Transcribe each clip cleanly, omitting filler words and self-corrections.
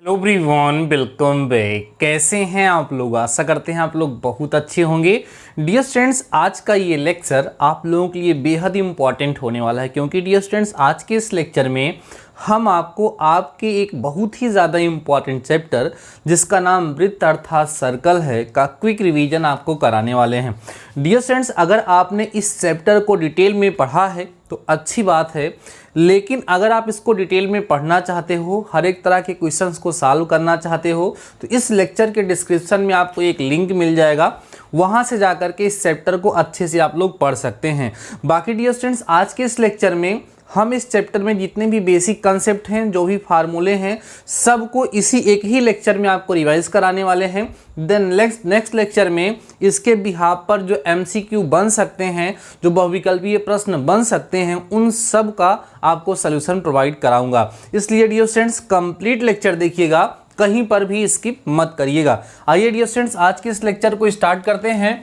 Hello everyone, welcome back. कैसे हैं आप लोग? आशा करते हैं आप लोग बहुत अच्छे होंगे। डियर स्टूडेंट्स, आज का ये लेक्चर आप लोगों के लिए बेहद इंपॉर्टेंट होने वाला है, क्योंकि डियर स्टूडेंट्स आज के इस लेक्चर में हम आपको आपके एक बहुत ही ज़्यादा इम्पॉर्टेंट चैप्टर जिसका नाम वृत्त अर्थात सर्कल है का क्विक रिवीजन आपको कराने वाले हैं। डियर स्टूडेंट्स, अगर आपने इस चैप्टर को डिटेल में पढ़ा है तो अच्छी बात है, लेकिन अगर आप इसको डिटेल में पढ़ना चाहते हो, हर एक तरह के क्वेश्चंस को सॉल्व करना चाहते हो, तो इस लेक्चर के डिस्क्रिप्शन में आपको एक लिंक मिल जाएगा, वहां से जाकर के इस चैप्टर को अच्छे से आप लोग पढ़ सकते हैं। बाकी डियर स्टूडेंट्स, आज के इस लेक्चर में हम इस चैप्टर में जितने भी बेसिक कंसेप्ट हैं, जो भी फार्मूले हैं, सबको इसी एक ही लेक्चर में आपको रिवाइज कराने वाले हैं। देन नेक्स्ट लेक्चर में इसके बिहाफ पर जो एमसीक्यू बन सकते हैं, जो बहुविकल्पीय प्रश्न बन सकते हैं, उन सब का आपको सलूशन प्रोवाइड कराऊंगा। इसलिए डियर स्टूडेंट्स कंप्लीट लेक्चर देखिएगा, कहीं पर भी स्किप मत करिएगा। आइए डियर स्टूडेंट्स, आज के इस लेक्चर को स्टार्ट करते हैं।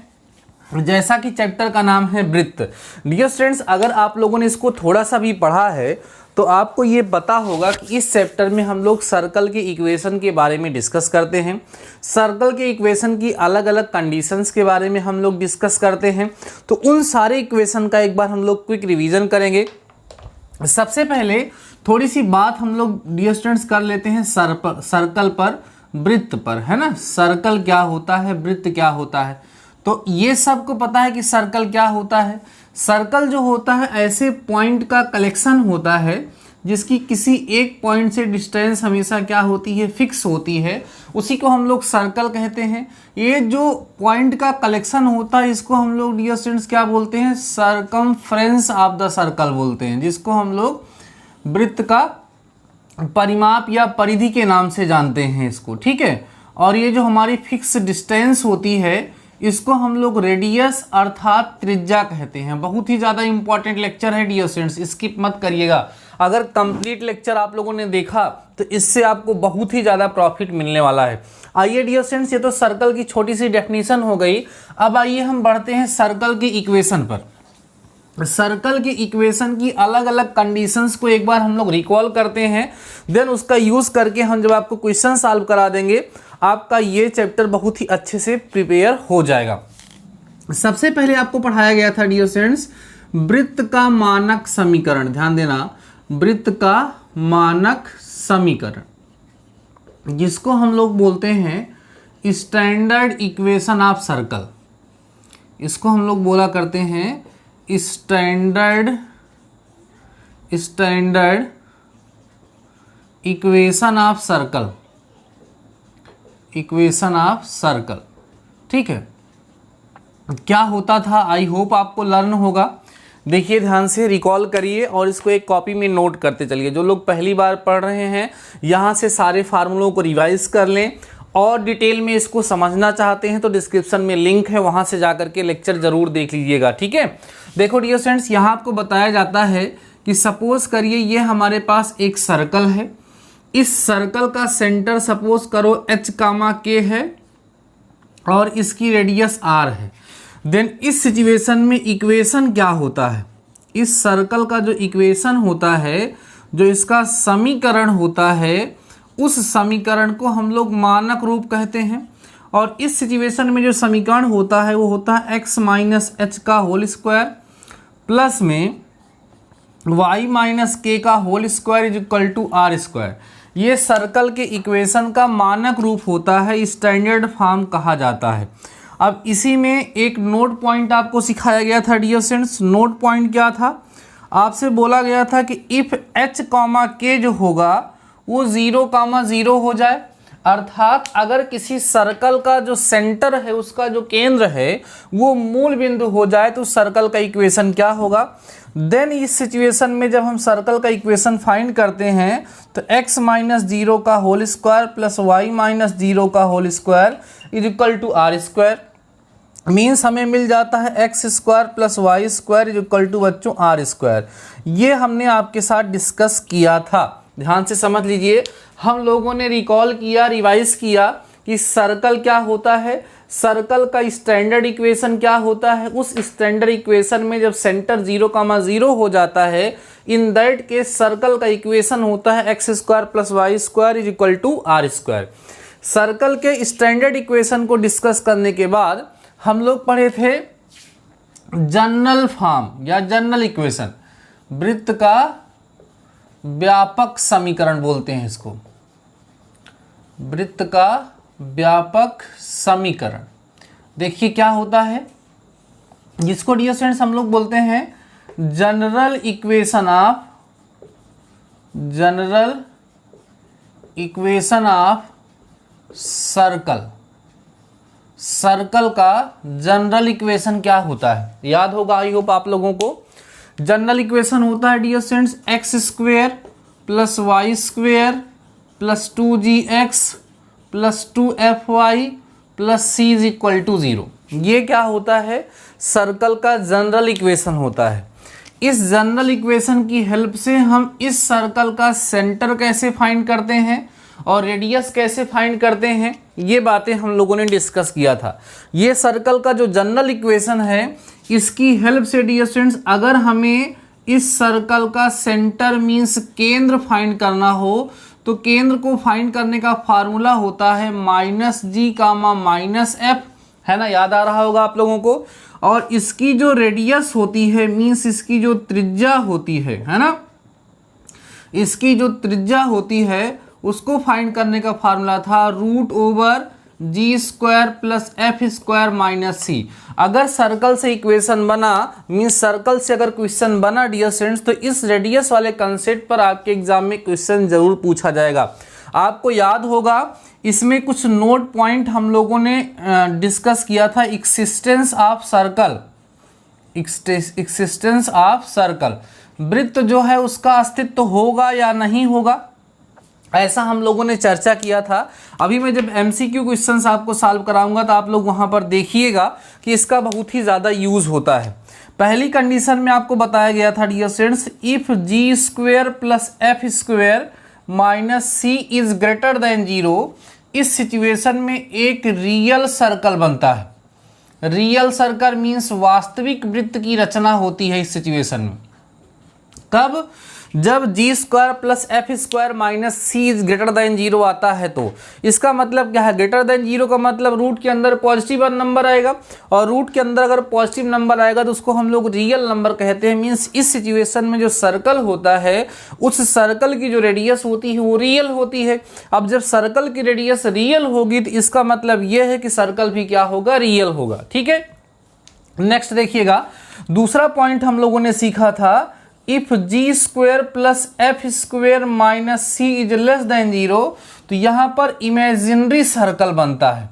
जैसा कि चैप्टर का नाम है वृत्त। डियर स्टूडेंट्स, अगर आप लोगों ने इसको थोड़ा सा भी पढ़ा है तो आपको ये पता होगा कि इस चैप्टर में हम लोग सर्कल के इक्वेशन के बारे में डिस्कस करते हैं। सर्कल के इक्वेशन की अलग अलग कंडीशंस के बारे में हम लोग डिस्कस करते हैं। तो उन सारे इक्वेशन का एक बार हम लोग क्विक रिवीजन करेंगे। सबसे पहले थोड़ी सी बात हम लोग डियर स्टूडेंट्स कर लेते हैं सर्कल पर, वृत्त पर, है ना। सर्कल क्या होता है, वृत्त क्या होता है, तो ये सबको पता है कि सर्कल क्या होता है। सर्कल जो होता है ऐसे पॉइंट का कलेक्शन होता है जिसकी किसी एक पॉइंट से डिस्टेंस हमेशा क्या होती है, फिक्स होती है, उसी को हम लोग सर्कल कहते हैं। ये जो पॉइंट का कलेक्शन होता है इसको हम लोग डियर स्टूडेंट्स क्या बोलते हैं, सरकमफ्रेंस ऑफ द सर्कल बोलते हैं, जिसको हम लोग वृत्त का परिमाप या परिधि के नाम से जानते हैं इसको, ठीक है। और ये जो हमारी फिक्स डिस्टेंस होती है इसको हम लोग रेडियस अर्थात त्रिज्या कहते हैं। बहुत ही ज़्यादा इंपॉर्टेंट लेक्चर है डियर स्टूडेंट्स, स्किप मत करिएगा। अगर कंप्लीट लेक्चर आप लोगों ने देखा तो इससे आपको बहुत ही ज़्यादा प्रॉफिट मिलने वाला है। आइए डियर स्टूडेंट्स, ये तो सर्कल की छोटी सी डेफिनेशन हो गई। अब आइए हम बढ़ते हैं सर्कल के इक्वेशन पर। सर्कल के इक्वेशन की अलग अलग कंडीशंस को एक बार हम लोग रिकॉल करते हैं, देन उसका यूज़ करके हम जब आपको क्वेश्चन सॉल्व करा देंगे, आपका ये चैप्टर बहुत ही अच्छे से प्रिपेयर हो जाएगा। सबसे पहले आपको पढ़ाया गया था डियर स्टूडेंट्स वृत्त का मानक समीकरण। ध्यान देना, वृत्त का मानक समीकरण, जिसको हम लोग बोलते हैं स्टैंडर्ड इक्वेशन ऑफ सर्कल। इसको हम लोग बोला करते हैं standard equation of circle, equation of circle, ठीक है। क्या होता था, आई होप आपको लर्न होगा। देखिए ध्यान से रिकॉल करिए और इसको एक कॉपी में नोट करते चलिए। जो लोग पहली बार पढ़ रहे हैं यहाँ से सारे फार्मूलों को रिवाइज कर लें, और डिटेल में इसको समझना चाहते हैं तो डिस्क्रिप्शन में लिंक है, वहाँ से जाकर के लेक्चर जरूर देख लीजिएगा, ठीक है। देखो डियर स्टूडेंट्स, यहाँ आपको बताया जाता है कि सपोज करिए ये हमारे पास एक सर्कल है। इस सर्कल का सेंटर सपोज करो h, k है और इसकी रेडियस r है। देन इस सिचुएशन में इक्वेशन क्या होता है, इस सर्कल का जो इक्वेशन होता है, जो इसका समीकरण होता है, उस समीकरण को हम लोग मानक रूप कहते हैं। और इस सिचुएशन में जो समीकरण होता है वो होता है x माइनस h का होल स्क्वायर प्लस में y माइनस k का whole square is equal to r square. ये सर्कल के इक्वेशन का मानक रूप होता है, स्टैंडर्ड फॉर्म कहा जाता है। अब इसी में एक नोट पॉइंट आपको सिखाया गया था डियर स्टूडेंट्स। नोट पॉइंट क्या था, आपसे बोला गया था कि इफ h, k जो होगा वो 0,0 हो जाए, अर्थात अगर किसी सर्कल का जो सेंटर है, उसका जो केंद्र है वो मूल बिंदु हो जाए तो सर्कल का इक्वेशन क्या होगा। देन इस सिचुएशन में जब हम सर्कल का इक्वेशन फाइंड करते हैं तो x माइनस 0 का whole square plus y minus 0 का whole square is equal to r square. Means हमें मिल जाता है X square plus Y square is equal to बच्चों r स्क्वायर। ये हमने आपके साथ डिस्कस किया था, ध्यान से समझ लीजिए। हम लोगों ने रिकॉल किया, रिवाइज किया कि सर्कल क्या होता है। सर्कल का स्टैंडर्ड इक्वेशन क्या होता है, उस स्टैंडर्ड इक्वेशन में जब सेंटर 0,0 हो जाता है, इन दैट केस सर्कल का इक्वेशन होता है x² + y² = r²। सर्कल के स्टैंडर्ड इक्वेशन को डिस्कस करने के बाद हम लोग पढ़े थे जनरल फॉर्म या जनरल इक्वेशन, वृत्त का व्यापक समीकरण बोलते हैं इसको, वृत्त का व्यापक समीकरण। देखिए क्या होता है, जिसको डियर स्टूडेंट्स हम लोग बोलते हैं general equation of circle. Circle का जनरल इक्वेशन क्या होता है, याद होगा आई होप आप लोगों को। जनरल इक्वेशन होता है dear students x² + y² + 2gx + 2fy + c = 0। ये क्या होता है, सर्कल का जनरल इक्वेशन होता है। इस जनरल इक्वेशन की हेल्प से हम इस सर्कल का सेंटर कैसे फाइंड करते हैं और रेडियस कैसे फाइंड करते हैं, ये बातें हम लोगों ने डिस्कस किया था। ये सर्कल का जो जनरल इक्वेशन है, इसकी हेल्प से डियर स्टूडेंट्स अगर हमें इस सर्कल का सेंटर मींस केंद्र फाइंड करना हो तो केंद्र को फाइंड करने का फार्मूला होता है -g, -f, है ना, याद आ रहा होगा आप लोगों को। और इसकी जो रेडियस होती है मींस इसकी जो त्रिज्या होती है ना, इसकी जो त्रिज्या होती है उसको फाइंड करने का फार्मूला था √g² + f² - c। अगर सर्कल से इक्वेशन बना मींस सर्कल से अगर क्वेश्चन बना डियर स्टूडेंट्स, तो इस रेडियस वाले कंसेप्ट पर आपके एग्जाम में क्वेश्चन जरूर पूछा जाएगा। आपको याद होगा इसमें कुछ नोट पॉइंट हम लोगों ने डिस्कस किया था, एक्सिस्टेंस ऑफ सर्कल, वृत्त जो है उसका अस्तित्व होगा या नहीं होगा, ऐसा हम लोगों ने चर्चा किया था। अभी मैं जब MCQ क्वेश्चंस आपको सॉल्व कराऊंगा तो आप लोग वहां पर देखिएगा कि इसका बहुत ही ज़्यादा यूज़ होता है। पहली कंडीशन में आपको बताया गया था dear students, if g² + f² - c is greater than 0, इस सिचुएशन में एक रियल सर्कल बनता है। रियल सर्कल मीन्स वास्तविक वृत्त की रचना होती है इस सिचुएशन में। कब, जब g² + f² - c is greater than 0 आता है। तो इसका मतलब क्या है, ग्रेटर देन 0 का मतलब रूट के अंदर पॉजिटिव नंबर आएगा, और रूट के अंदर अगर पॉजिटिव नंबर आएगा तो उसको हम लोग रियल नंबर कहते हैं। मीन्स इस सिचुएशन में जो सर्कल होता है उस सर्कल की जो रेडियस होती है वो रियल होती है। अब जब सर्कल की रेडियस रियल होगी तो इसका मतलब यह है कि सर्कल भी क्या होगा, रियल होगा। ठीक है, नेक्स्ट देखिएगा, दूसरा पॉइंट हम लोगों ने सीखा था, if g² + f² - c is less than 0, तो यहां पर इमेजिनरी सर्कल बनता है।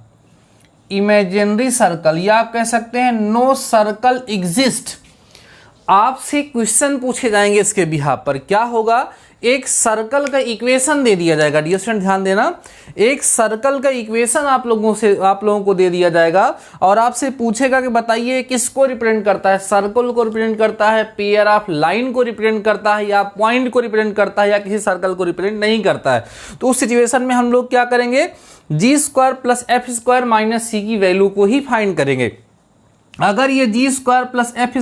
इमेजिनरी सर्कल या आप कह सकते हैं नो सर्कल एग्जिस्ट। आपसे क्वेश्चन पूछे जाएंगे इसके बिहाफ पर, क्या होगा, एक सर्कल का इक्वेशन दे दिया जाएगा। डियर स्टूडेंट ध्यान देना, एक सर्कल का इक्वेशन आप लोगों को दे दिया जाएगा और आपसे पूछेगा कि बताइए किसको रिप्रेजेंट करता है, सर्कल को रिप्रेजेंट करता है, पेयर ऑफ लाइन को रिप्रेजेंट करता है, या पॉइंट को रिप्रेजेंट करता है, या किसी सर्कल को रिप्रेजेंट नहीं करता है। तो उस सिचुएशन में हम लोग क्या करेंगे, g² + f² - c की वैल्यू को ही फाइंड करेंगे। अगर ये g² + f²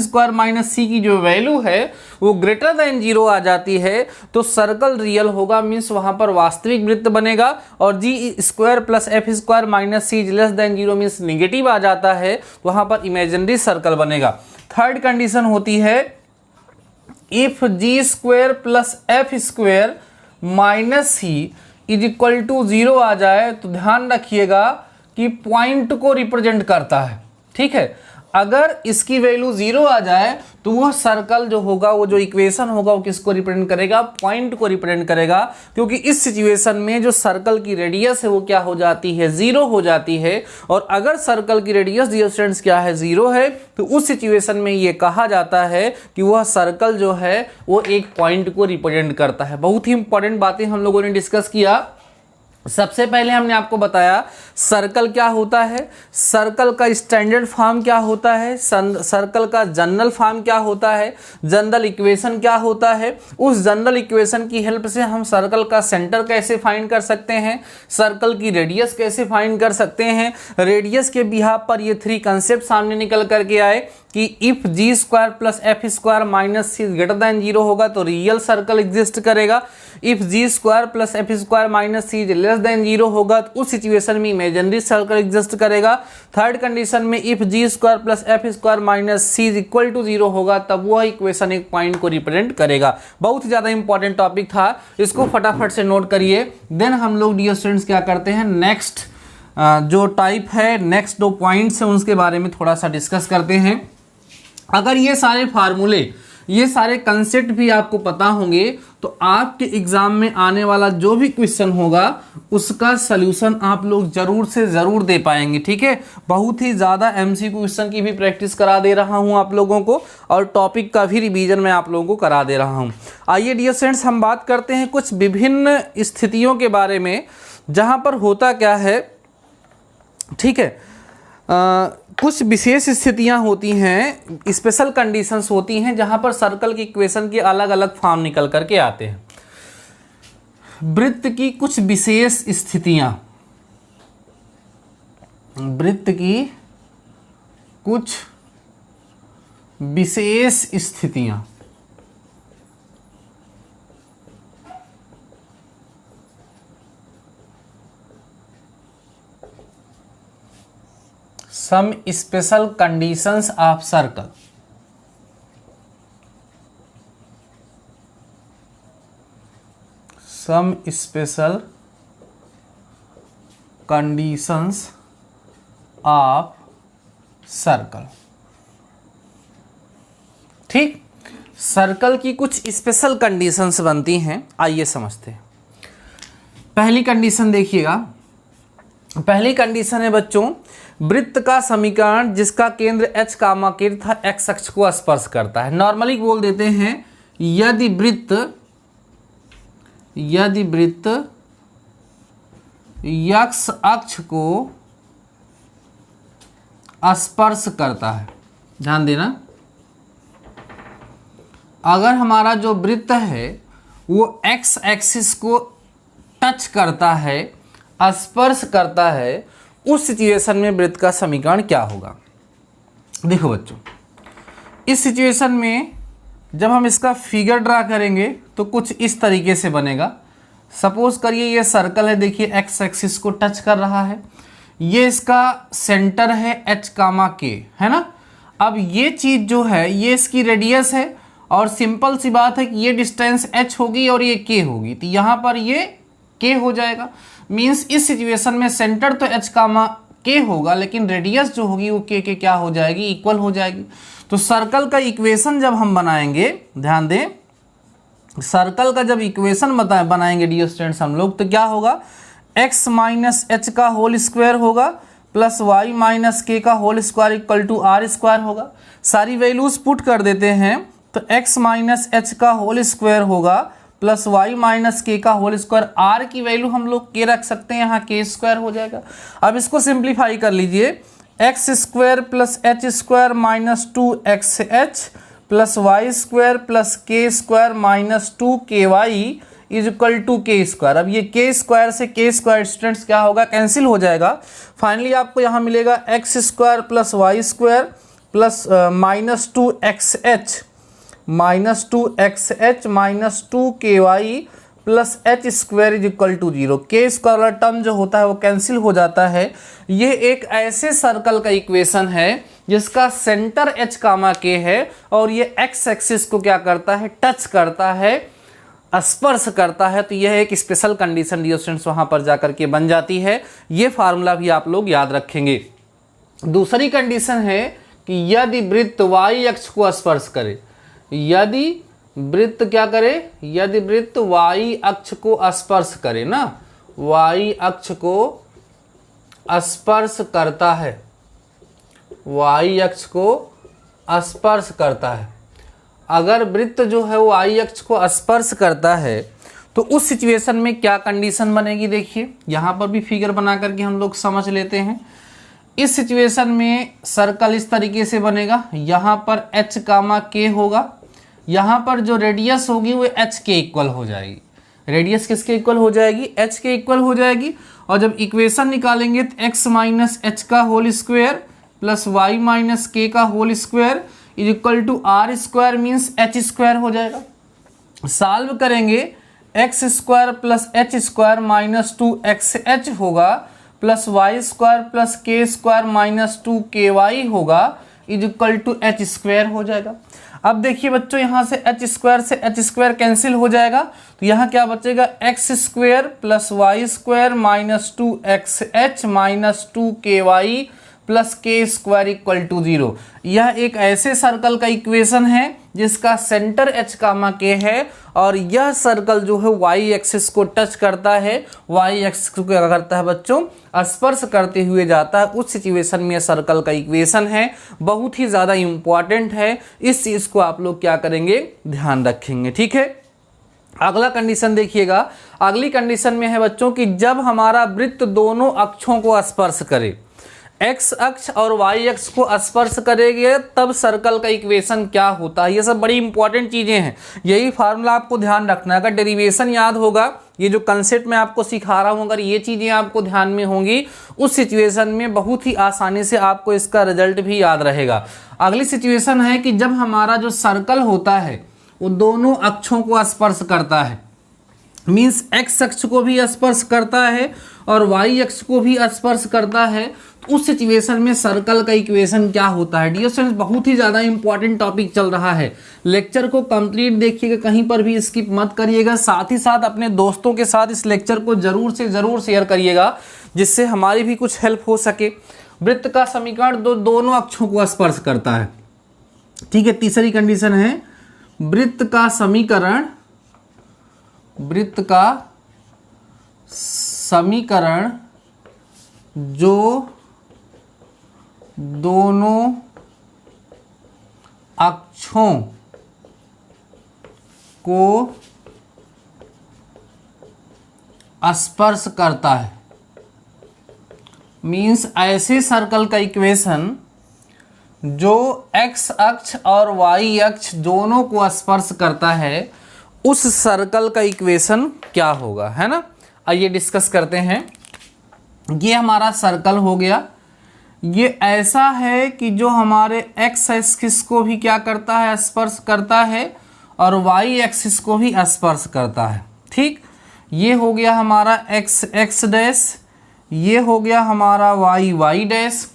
- c की जो वैल्यू है वो ग्रेटर देन 0 आ जाती है तो सर्कल रियल होगा, मीन्स वहां पर वास्तविक वृत्त बनेगा। और g² + f² - c less than 0 means negative आ जाता है तो वहां पर इमेजिनरी सर्कल बनेगा। थर्ड कंडीशन होती है, if g² + f² - c is equal to 0 आ जाए तो ध्यान रखिएगा कि पॉइंट को रिप्रेजेंट करता है। ठीक है, अगर इसकी वैल्यू 0 आ जाए तो वह सर्कल जो होगा, वो जो इक्वेशन होगा वो किसको रिप्रेजेंट करेगा, पॉइंट को रिप्रेजेंट करेगा। क्योंकि इस सिचुएशन में जो सर्कल की रेडियस है वो क्या हो जाती है, 0 हो जाती है। और अगर सर्कल की रेडियस डियर स्टूडेंट्स क्या है, 0 है, तो उस सिचुएशन में ये कहा जाता है कि वह सर्कल जो है वो एक पॉइंट को रिप्रेजेंट करता है। बहुत ही इंपॉर्टेंट बातें हम लोगों ने डिस्कस किया। सबसे पहले हमने आपको बताया सर्कल क्या होता है, सर्कल का स्टैंडर्ड फॉर्म क्या होता है, सर्कल का जनरल फॉर्म क्या होता है, जनरल इक्वेशन क्या होता है। उस जनरल इक्वेशन की हेल्प से हम सर्कल का सेंटर कैसे फाइंड कर सकते हैं, सर्कल की रेडियस कैसे फाइंड कर सकते हैं। रेडियस के बिहाफ पर ये 3 कंसेप्ट सामने निकल करके आए कि if G square plus F square minus C greater than 0 होगा तो रियल सर्कल एग्जिस्ट करेगा। If G square plus F square minus C less than 0 होगा तो उस सिचुएशन में इमेजिनरी सर्कल एग्जिस्ट करेगा। थर्ड कंडीशन में if G square plus F square minus C is equal to 0 होगा तब वह इक्वेशन एक पॉइंट को रिप्रेजेंट करेगा। बहुत ही ज्यादा इंपॉर्टेंट टॉपिक था, इसको फटाफट से नोट करिए। देन हम लोग डियर स्टूडेंट्स क्या करते हैं, नेक्स्ट जो टाइप है, नेक्स्ट 2 पॉइंट्स हैं उसके बारे में थोड़ा सा डिस्कस करते हैं। अगर ये सारे फार्मूले, ये सारे कंसेप्ट भी आपको पता होंगे तो आपके एग्जाम में आने वाला जो भी क्वेश्चन होगा उसका सलूशन आप लोग जरूर से जरूर दे पाएंगे। ठीक है, बहुत ही ज़्यादा एमसीक्यू क्वेश्चन की भी प्रैक्टिस करा दे रहा हूं आप लोगों को और टॉपिक का भी रिवीजन मैं आप लोगों को करा दे रहा हूं। आइए डियर फ्रेंड्स, हम बात करते हैं कुछ विभिन्न स्थितियों के बारे में जहां पर होता क्या है। ठीक है, कुछ विशेष स्थितियां होती हैं, स्पेशल कंडीशंस होती हैं जहां पर सर्कल की इक्वेशन के अलग अलग फॉर्म निकल करके आते हैं। वृत्त की कुछ विशेष स्थितियां, वृत्त की कुछ विशेष स्थितियां, some special conditions of circle, some special conditions of circle। ठीक, सर्कल की कुछ स्पेशल कंडीशंस बनती हैं, आइए समझते हैं। पहली कंडीशन देखिएगा, पहली कंडीशन है बच्चों, वृत्त का समीकरण जिसका केंद्र h कामा के तथा x अक्ष को स्पर्श करता है। नॉर्मली बोल देते हैं यदि वृत्त x अक्ष को स्पर्श करता है। ध्यान देना, अगर हमारा जो वृत्त है वो x एक्सिस को टच करता है, स्पर्श करता है, उस सिचुएशन में वृत्त का समीकरण क्या होगा। देखो बच्चों, इस सिचुएशन में जब हम इसका फिगर ड्रा करेंगे तो कुछ इस तरीके से बनेगा। सपोज करिए ये सर्कल है, देखिए एक्स एक्सिस को टच कर रहा है, ये इसका सेंटर है h कामा के, है ना। अब ये चीज जो है ये इसकी रेडियस है और सिंपल सी बात है कि ये डिस्टेंस h होगी और ये k होगी, तो यहाँ पर ये k हो जाएगा। मीन्स इस सिचुएशन में सेंटर तो h कामा k होगा लेकिन रेडियस जो होगी वो k के क्या हो जाएगी, इक्वल हो जाएगी। तो सर्कल का इक्वेशन जब हम बनाएंगे, ध्यान दें, सर्कल का जब इक्वेशन बनाएंगे डियर स्टूडेंट्स हम लोग, तो क्या होगा, x माइनस एच का होल स्क्वायर होगा प्लस वाई माइनस के का whole square equal to are square होगा। सारी वैल्यूज पुट कर देते हैं तो x माइनस एच का होल स्क्वायर होगा प्लस वाई माइनस के का होल स्क्वायर, आर की वैल्यू हम लोग के रख सकते हैं, यहाँ के स्क्वायर हो जाएगा। अब इसको सिंप्लीफाई कर लीजिए, x square plus H square minus 2xh plus Y square plus k square minus 2ky is equal to k square. अब ये के स्क्वायर से के स्क्वायर स्टूडेंट्स क्या होगा, कैंसिल हो जाएगा। फाइनली आपको यहाँ मिलेगा X square plus Y square plus minus 2xh minus 2xh minus 2ky plus H square is equal to 0। K square वाला टर्म जो होता है वो कैंसिल हो जाता है। ये एक ऐसे सर्कल का इक्वेशन है जिसका सेंटर h कामा के है और ये x एक्सिस को क्या करता है, टच करता है, स्पर्श करता है। तो यह एक स्पेशल कंडीशन डियर स्टूडेंट्स वहां पर जाकर के बन जाती है। ये फार्मूला भी आप लोग याद रखेंगे। दूसरी कंडीशन है कि यदि वृत्त y अक्ष को स्पर्श करे, यदि वृत्त क्या करे, यदि वृत्त y अक्ष को स्पर्श करे ना, y अक्ष को स्पर्श करता है, y अक्ष को स्पर्श करता है। अगर वृत्त जो है वो y अक्ष को स्पर्श करता है तो उस सिचुएशन में क्या कंडीशन बनेगी, देखिए यहाँ पर भी फिगर बना करके हम लोग समझ लेते हैं। इस सिचुएशन में सर्कल इस तरीके से बनेगा, यहाँ पर h कामा k होगा, यहाँ पर जो रेडियस होगी वो h के इक्वल हो जाएगी। रेडियस किसके इक्वल हो जाएगी, h के इक्वल हो जाएगी। और जब इक्वेशन निकालेंगे तो x माइनस एच का whole square plus Y minus के का whole square is equal to are square means h square हो जाएगा। सॉल्व करेंगे x square plus H square minus 2xh होगा plus Y square plus k square minus 2ky होगा is equal to h square हो जाएगा। अब देखिए बच्चों यहाँ से एच स्क्वायर कैंसिल हो जाएगा, तो यहाँ क्या बचेगा, x square plus Y square minus 2xh minus 2ky plus k square equal to 0। यह एक ऐसे सर्कल का इक्वेशन है जिसका सेंटर h कामा k है और यह सर्कल जो है y एक्सिस को टच करता है, y एक्सिस को क्या करता है बच्चों, स्पर्श करते हुए जाता है। उस सिचुएशन में यह सर्कल का इक्वेशन है, बहुत ही ज़्यादा इम्पॉर्टेंट है। इस चीज़ को आप लोग क्या करेंगे, ध्यान रखेंगे, ठीक है। अगला कंडीशन देखिएगा, अगली कंडीशन में है बच्चों कि जब हमारा वृत्त दोनों अक्षों को स्पर्श करे, एक्स अक्ष और वाई अक्ष को स्पर्श करेंगे तब सर्कल का इक्वेशन क्या होता है। ये सब बड़ी इंपॉर्टेंट चीज़ें हैं, यही फार्मूला आपको ध्यान रखना है। अगर डेरिवेशन याद होगा, ये जो कंसेप्ट मैं आपको सिखा रहा हूँ, अगर ये चीज़ें आपको ध्यान में होंगी उस सिचुएशन में बहुत ही आसानी से आपको इसका रिजल्ट भी याद रहेगा। अगली सिचुएशन है कि जब हमारा जो सर्कल होता है वो दोनों अक्षों को स्पर्श करता है, मीन्स एक्स अक्ष को भी स्पर्श करता है और वाई अक्ष को भी स्पर्श करता है, तो उस सिचुएशन में सर्कल का इक्वेशन क्या होता है। डियर स्टूडेंट्स, बहुत ही ज़्यादा इंपॉर्टेंट टॉपिक चल रहा है, लेक्चर को कंप्लीट देखिएगा, कहीं पर भी स्किप मत करिएगा। साथ ही साथ अपने दोस्तों के साथ इस लेक्चर को ज़रूर से ज़रूर शेयर करिएगा जिससे हमारी भी कुछ हेल्प हो सके। वृत्त का समीकरण दोनों अक्षों को स्पर्श करता है, ठीक है। तीसरी कंडीशन है वृत्त का समीकरण जो दोनों अक्षों को स्पर्श करता है, मीन्स ऐसे सर्कल का इक्वेशन जो एक्स अक्ष और वाई अक्ष दोनों को स्पर्श करता है, उस सर्कल का इक्वेशन क्या होगा, है ना। आइए डिस्कस करते हैं। ये हमारा सर्कल हो गया, ये ऐसा है कि जो हमारे एक्स एक्सिस को भी क्या करता है, स्पर्श करता है और वाई एक्सिस को भी स्पर्श करता है, ठीक। ये हो गया हमारा एक्स एक्स डैश, ये हो गया हमारा वाई वाई डैश।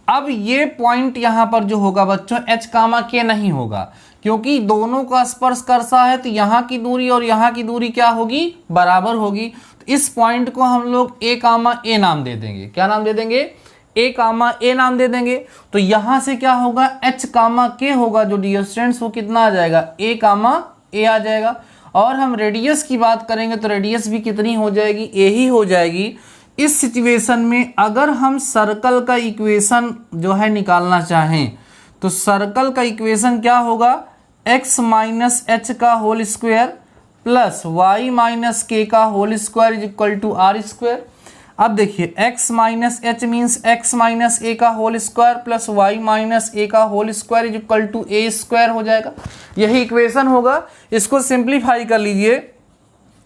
अब ये पॉइंट यहाँ पर जो होगा बच्चों h कामा k नहीं होगा, क्योंकि दोनों का स्पर्श करता है तो यहाँ की दूरी और यहाँ की दूरी क्या होगी, बराबर होगी। तो इस पॉइंट को हम लोग a कामा a नाम दे देंगे। क्या नाम दे देंगे, a कामा a नाम दे देंगे। तो यहाँ से क्या होगा, h कामा k होगा जो डियर स्टूडेंट्स वो कितना आ जाएगा, a कामा a आ जाएगा। और हम रेडियस की बात करेंगे तो रेडियस भी कितनी हो जाएगी, a ही हो जाएगी। इस सिचुएशन में अगर हम सर्कल का इक्वेशन जो है निकालना चाहें तो सर्कल का इक्वेशन क्या होगा, x माइनस एच का whole square plus Y minus के का whole square is equal to are square. अब देखिए x minus h means x minus a का whole square plus Y minus a का whole square is equal to a square हो जाएगा। यही equation होगा। इसको सिंप्लीफाई कर लीजिए,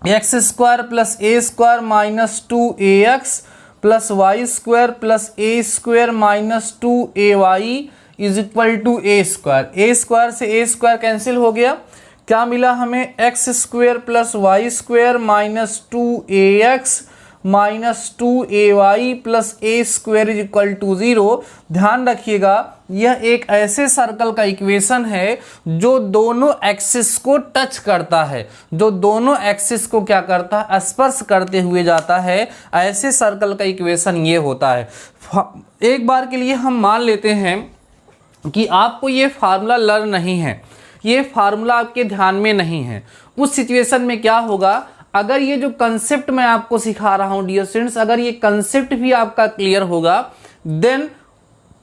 x square plus a square minus 2ax plus Y square plus a square minus 2ay is equal to a square. A square से a square cancel हो गया, क्या मिला हमें, x square plus Y square minus 2ax minus 2ay plus a square is equal to 0। ध्यान रखिएगा, यह एक ऐसे सर्कल का इक्वेशन है जो दोनों एक्सिस को टच करता है, जो दोनों एक्सिस को क्या करता है, स्पर्श करते हुए जाता है। ऐसे सर्कल का इक्वेशन ये होता है। एक बार के लिए हम मान लेते हैं कि आपको ये फार्मूला लर्न नहीं है, ये फार्मूला आपके ध्यान में नहीं है। उस सिचुएशन में क्या होगा, अगर ये जो कंसेप्ट मैं आपको सिखा रहा हूं डियर स्टूडेंट्स, अगर ये कंसेप्ट भी आपका क्लियर होगा देन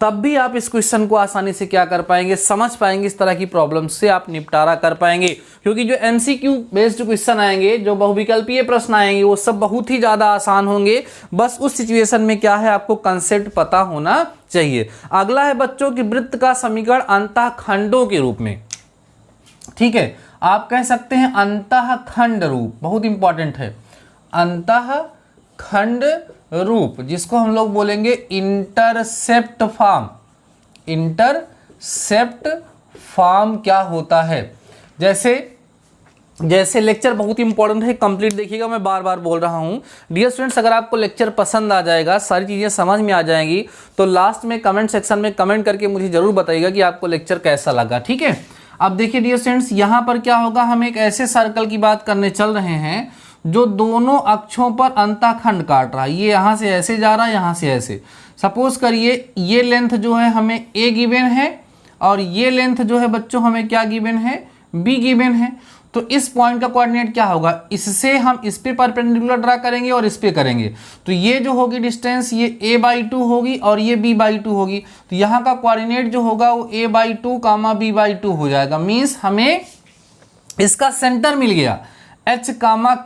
तब भी आप इस क्वेश्चन को आसानी से क्या कर पाएंगे, समझ पाएंगे, इस तरह की प्रॉब्लम से आप निपटारा कर पाएंगे। क्योंकि जो एमसीक्यू बेस्ड क्वेश्चन आएंगे, जो बहुविकल्पीय प्रश्न आएंगे, वो सब बहुत ही ज्यादा आसान होंगे। बस उस सिचुएशन में क्या है, आपको कंसेप्ट पता होना चाहिए। अगला है बच्चों कि वृत्त का समीकरण अंतःखंडों के रूप में। ठीक है, आप कह सकते हैं अंतःखंड रूप, बहुत इंपॉर्टेंट है। अंतःखंड रूप, जिसको हम लोग बोलेंगे इंटरसेप्ट फॉर्म। इंटरसेप्ट फॉर्म क्या होता है? जैसे लेक्चर बहुत ही इंपॉर्टेंट है, कंप्लीट देखिएगा, मैं बार बार बोल रहा हूं। डियर स्टूडेंट्स, अगर आपको लेक्चर पसंद आ जाएगा, सारी चीज़ें समझ में आ जाएंगी, तो लास्ट में कमेंट सेक्शन में कमेंट करके मुझे जरूर बताइएगा कि आपको लेक्चर कैसा लगा। ठीक है, अब देखिए डियर स्टूडेंट्स, यहाँ पर क्या होगा, हम एक ऐसे सर्कल की बात करने चल रहे हैं जो दोनों अक्षों पर अंतःखंड काट रहा है। ये यहाँ से ऐसे जा रहा है, यहाँ से ऐसे। सपोज करिए ये लेंथ जो है हमें ए गिवन है, और ये लेंथ जो है बच्चों हमें क्या गिवन है, बी गिवन है। तो इस पॉइंट का कोऑर्डिनेट क्या होगा, इससे हम इस पे परपेंडिकुलर ड्रा करेंगे और इस पे करेंगे। तो ये जो होगी डिस्टेंस, ये a/2 होगी और ये b/2 होगी। तो यहाँ का कोऑर्डिनेट जो होगा वो a/2 b/2 हो जाएगा। मीन्स हमें इसका सेंटर मिल गया। h,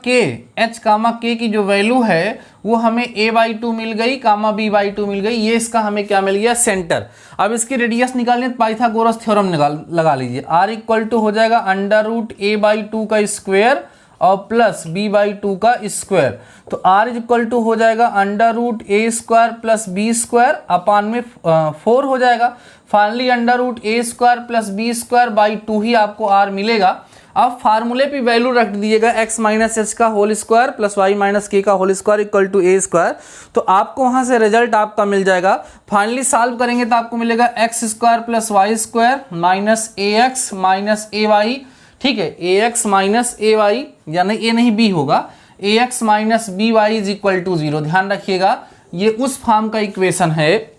k की जो वैल्यू है वो हमें a/2 मिल गई, b/2 मिल गई। ये इसका हमें क्या मिल गया, सेंटर। अब इसकी रेडियस निकालने, पाइथागोरस थ्योरम लगा लीजिए। r इक्वल टू हो जाएगा √a/2 का स्क्वायर और प्लस b/2 का स्क्वायर। तो r इक्वल टू हो जाएगा √a² प्लस b² अपान में 4 हो जाएगा। फाइनली √a² प्लस b²/2 ही आपको r मिलेगा। अब फार्मूले पे वैल्यू रख दीजिएगा, x माइनस एच का whole square plus y minus के का whole square equal to a²। तो आपको वहां से रिजल्ट आपका मिल जाएगा। फाइनली सॉल्व करेंगे तो आपको मिलेगा x² plus y² minus ax minus ay। ठीक है, ax माइनस ay, यानी a नहीं b होगा, ax minus by is equal to 0। ध्यान रखिएगा, ये उस फॉर्म का इक्वेशन है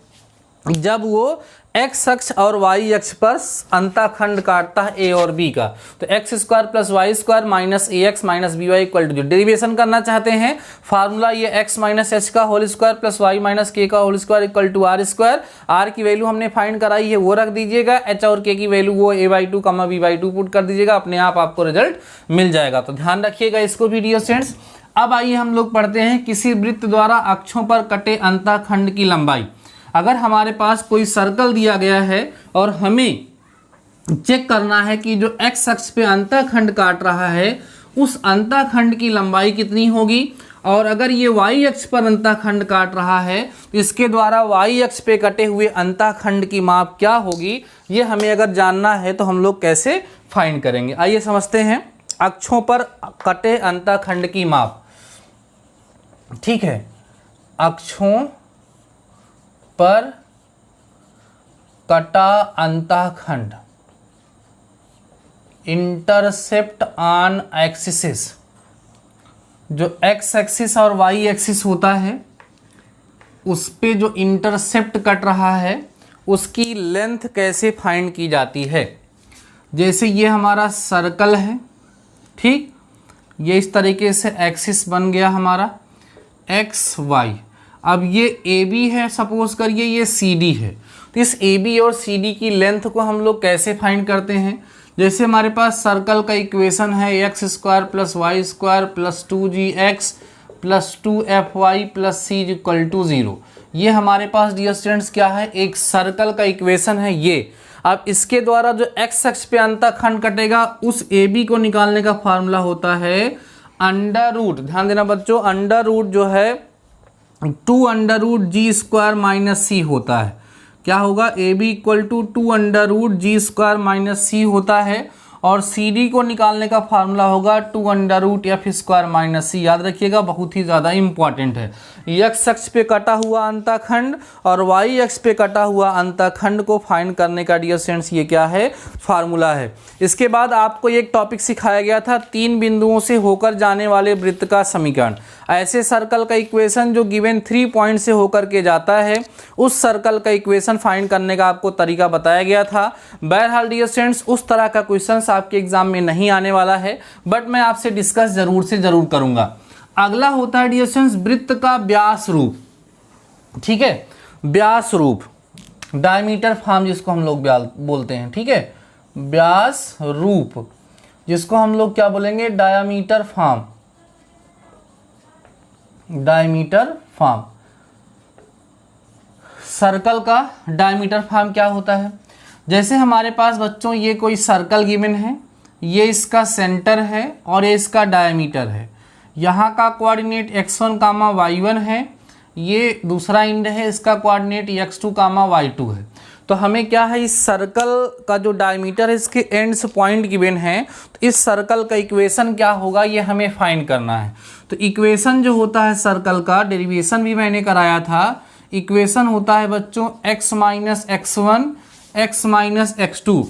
जब वो x अक्ष और y अक्ष पर अंतःखंड काटता है a और b का। तो x² plus y² minus ax minus by equal to, derivation करना चाहते हैं फार्मूला ये x माइनस एच का whole square plus y minus के का whole square equal to r²। r की वैल्यू हमने फाइंड कराई है, वो रख दीजिएगा। h और k की वैल्यू वो a/2 b/2 पुट कर दीजिएगा, अपने आप आपको रिजल्ट मिल जाएगा। तो ध्यान रखिएगा इसको भी डियर स्टूडेंट्स। अब आइए हम लोग पढ़ते हैं किसी वृत्त द्वारा अक्षों पर कटे अंतःखंड की लंबाई। अगर हमारे पास कोई सर्कल दिया गया है और हमें चेक करना है कि जो x अक्ष पे अंतःखंड काट रहा है उस अंतःखंड की लंबाई कितनी होगी, और अगर ये y अक्ष पर अंतःखंड काट रहा है तो इसके द्वारा y अक्ष पे कटे हुए अंतःखंड की माप क्या होगी, ये हमें अगर जानना है तो हम लोग कैसे फाइंड करेंगे। आइए समझते हैं अक्षों पर कटे अंतःखंड की माप। ठीक है, अक्षों पर कटा अंतःखंड, इंटरसेप्ट ऑन एक्सिस। जो x एक्सिस और y एक्सिस होता है उस पे जो इंटरसेप्ट कट रहा है उसकी लेंथ कैसे फाइंड की जाती है। जैसे ये हमारा सर्कल है, ठीक, ये इस तरीके से एक्सिस बन गया हमारा x y। अब ये AB है, सपोज करिए ये CD है। तो इस AB और CD की लेंथ को हम लोग कैसे फाइंड करते हैं। जैसे हमारे पास सर्कल का इक्वेशन है x² plus y² plus 2gx plus 2fy plus c equal to 0। ये हमारे पास डियर स्टूडेंट्स क्या है, एक सर्कल का इक्वेशन है ये। अब इसके द्वारा जो x अक्ष पे अंतःखंड कटेगा उस AB को निकालने का फार्मूला होता है अंडर रूट। ध्यान देना बच्चों, अंडर रूट जो है 2√g² माइनस c होता है। क्या होगा, AB equal to 2√g² minus c होता है, और CD को निकालने का फार्मूला होगा 2√f² माइनस c। याद रखिएगा, बहुत ही ज़्यादा इंपॉर्टेंट है। x अक्ष पे कटा हुआ अंतःखंड और y अक्ष पे कटा हुआ अंतःखंड को फाइंड करने का डियर स्टूडेंट्स ये क्या है, फार्मूला है। इसके बाद आपको एक टॉपिक सिखाया गया था 3 बिंदुओं से होकर जाने वाले वृत्त का समीकरण। ऐसे सर्कल का इक्वेशन जो गिवन 3 पॉइंट से होकर के जाता है उस सर्कल का इक्वेशन फाइंड करने का आपको तरीका बताया गया था। बहरहाल डियर स्टूडेंट्स उस तरह का क्वेश्चन आपके एग्जाम में नहीं आने वाला है, बट मैं आपसे डिस्कस जरूर से जरूर करूंगा। अगला होता है डियर स्टूडेंट्स वृत्त का व्यास रूप। ठीक है, व्यास रूप। डायमीटर फॉर्म जिसको हम लोग बोलते हैं, ठीक है, व्यास रूप जिसको हम लोग क्या बोलेंगे, diameter form, diameter form. Circle का डायमीटर फॉर्म क्या होता है, जैसे हमारे पास बच्चों ये कोई सर्कल गिवन है, ये इसका सेंटर है और ये इसका डायमीटर है, यहाँ का कोऑर्डिनेट x1 कामा y1 है, ये दूसरा एंड है, इसका कोऑर्डिनेट x2 कामा y2 है। तो हमें क्या है, इस सर्कल का जो डायमीटर है इसके एंड्स पॉइंट गिवन है, तो इस सर्कल का इक्वेशन क्या होगा ये हमें फाइंड करना है। तो इक्वेशन जो होता है सर्कल का, डेरिवेशन भी मैंने कराया था, इक्वेशन होता है बच्चों x minus x1 x minus x2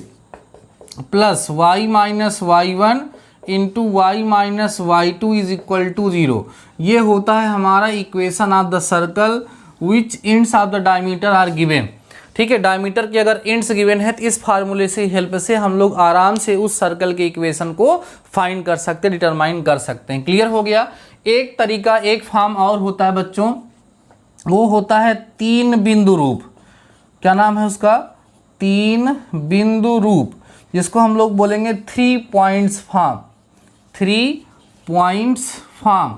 plus y minus y1 into y minus y2 is equal to 0। ये होता है हमारा equation of the circle which ends of the diameter are given. ठीक है, डायमीटर के अगर एंड्स गिवन है तो इस फार्मूले से हेल्प से हम लोग आराम से उस सर्कल के इक्वेशन को फाइंड कर सकते हैं, डिटरमाइन कर सकते हैं। क्लियर हो गया। एक तरीका, एक फॉर्म और होता है बच्चों, वो होता है 3 बिंदु रूप। क्या नाम है उसका, 3 बिंदु रूप, जिसको हम लोग बोलेंगे 3 पॉइंट्स फॉर्म, 3 पॉइंट्स फॉर्म।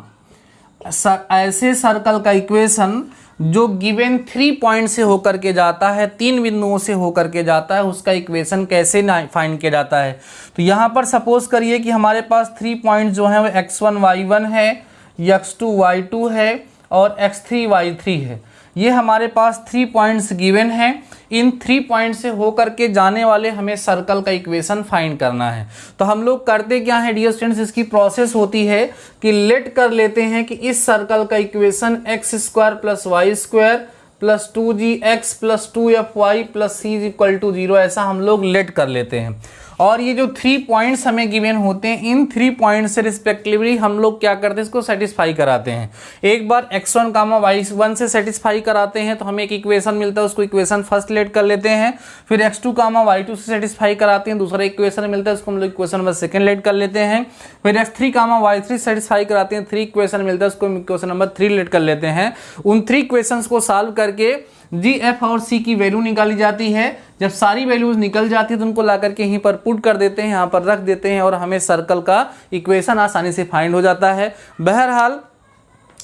ऐसे सर्कल का इक्वेशन जो गिवन 3 पॉइंट से होकर के जाता है, 3 बिंदुओं से होकर के जाता है, उसका इक्वेशन कैसे फाइंड किया जाता है। तो यहाँ पर सपोज करिए कि हमारे पास 3 पॉइंट जो है वो x1 y1 है, x2 y2 है और x3 y3 है। ये हमारे पास 3 पॉइंट्स गिवन हैं। इन 3 पॉइंट से होकर के जाने वाले हमें सर्कल का इक्वेशन फाइंड करना है। तो हम लोग करते क्या है डियर स्टूडेंट्स, इसकी प्रोसेस होती है कि लेट कर लेते हैं कि इस सर्कल का equation x square plus Y square plus 2gx plus 2fy plus c is equal to 0, ऐसा हम लोग लेट कर लेते हैं। और ये जो 3 पॉइंट्स हमें गिवन होते हैं, इन 3 पॉइंट से रिस्पेक्टिवली हम लोग क्या करते हैं, इसको सेटिस्फाई कराते हैं। एक बार x1 कामा y1 से सेटिस्फाई कराते हैं तो हमें एक इक्वेशन मिलता है, उसको इक्वेशन फर्स्ट लेट कर लेते हैं। फिर x2 कामा y2 से सेटिस्फाई कराते हैं, दूसरा इक्वेशन मिलता है, उसको हम लोग इक्वेशन नंबर सेकंड लेट कर लेते हैं। फिर x3 कामा y3 से सेटिस्फाई कराते हैं, 3 इक्वेशन मिलता है, उसको इक्वेशन नंबर 3 लेट कर लेते हैं। उन 3 इक्वेशंस को सॉल्व करके जी, एफ और सी की वैल्यू निकाली जाती है। जब सारी वैल्यूज निकल जाती है तो उनको ला करके यहीं पर पुट कर देते हैं, यहाँ पर रख देते हैं और हमें सर्कल का इक्वेशन आसानी से फाइंड हो जाता है। बहरहाल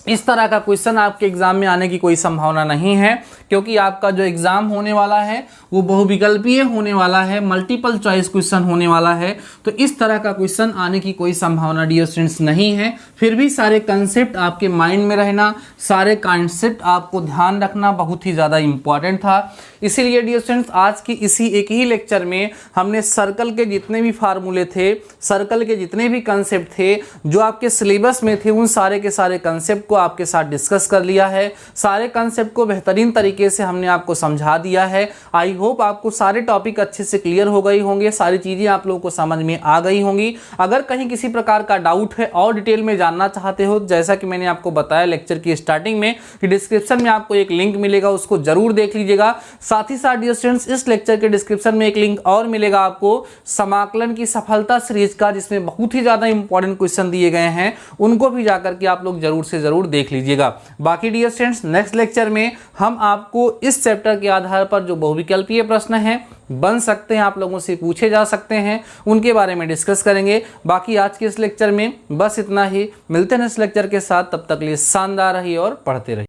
इस तरह का क्वेश्चन आपके एग्जाम में आने की कोई संभावना नहीं है, क्योंकि आपका जो एग्जाम होने वाला है वो बहुविकल्पीय होने वाला है, मल्टीपल चॉइस क्वेश्चन होने वाला है। तो इस तरह का क्वेश्चन आने की कोई संभावना डियर स्टूडेंट्स नहीं है। फिर भी सारे कंसेप्ट आपके माइंड में रहना, सारे कंसेप्ट आपको ध्यान रखना बहुत ही ज़्यादा इंपॉर्टेंट था। इसीलिए डियर स्टूडेंट्स आज की इसी एक ही लेक्चर में हमने सर्कल के जितने भी फार्मूले थे, सर्कल के जितने भी कंसेप्ट थे जो आपके सिलेबस में थे, उन सारे के सारे कंसेप्ट को आपके साथ डिस्कस कर लिया है। सारे कंसेप्ट को बेहतरीन तरीके से हमने आपको समझा दिया है। आई होप आपको सारे टॉपिक अच्छे से क्लियर हो गई होंगे, सारी चीज़ें आप लोगों को समझ में आ गई होंगी। अगर कहीं किसी प्रकार का डाउट है और डिटेल में जानना चाहते हो, जैसा कि मैंने आपको बताया लेक्चर की स्टार्टिंग में कि डिस्क्रिप्शन में आपको एक लिंक मिलेगा, उसको जरूर देख लीजिएगा। साथ ही साथ डियर स्टूडेंट्स इस लेक्चर के डिस्क्रिप्शन में एक लिंक और मिलेगा आपको समाकलन की सफलता सीरीज का, जिसमें बहुत ही ज़्यादा इंपॉर्टेंट क्वेश्चन दिए गए हैं, उनको भी जाकर के आप लोग जरूर से जरूर देख लीजिएगा। बाकी डियर स्टूडेंट्स नेक्स्ट लेक्चर में हम आपको इस चैप्टर के आधार पर जो बहुविकल्पीय प्रश्न हैं बन सकते हैं, आप लोगों से पूछे जा सकते हैं, उनके बारे में डिस्कस करेंगे। बाकी आज के इस लेक्चर में बस इतना ही। मिलते हैं इस लेक्चर के साथ, तब तक के लिए शानदार रहिए और पढ़ते रहिए।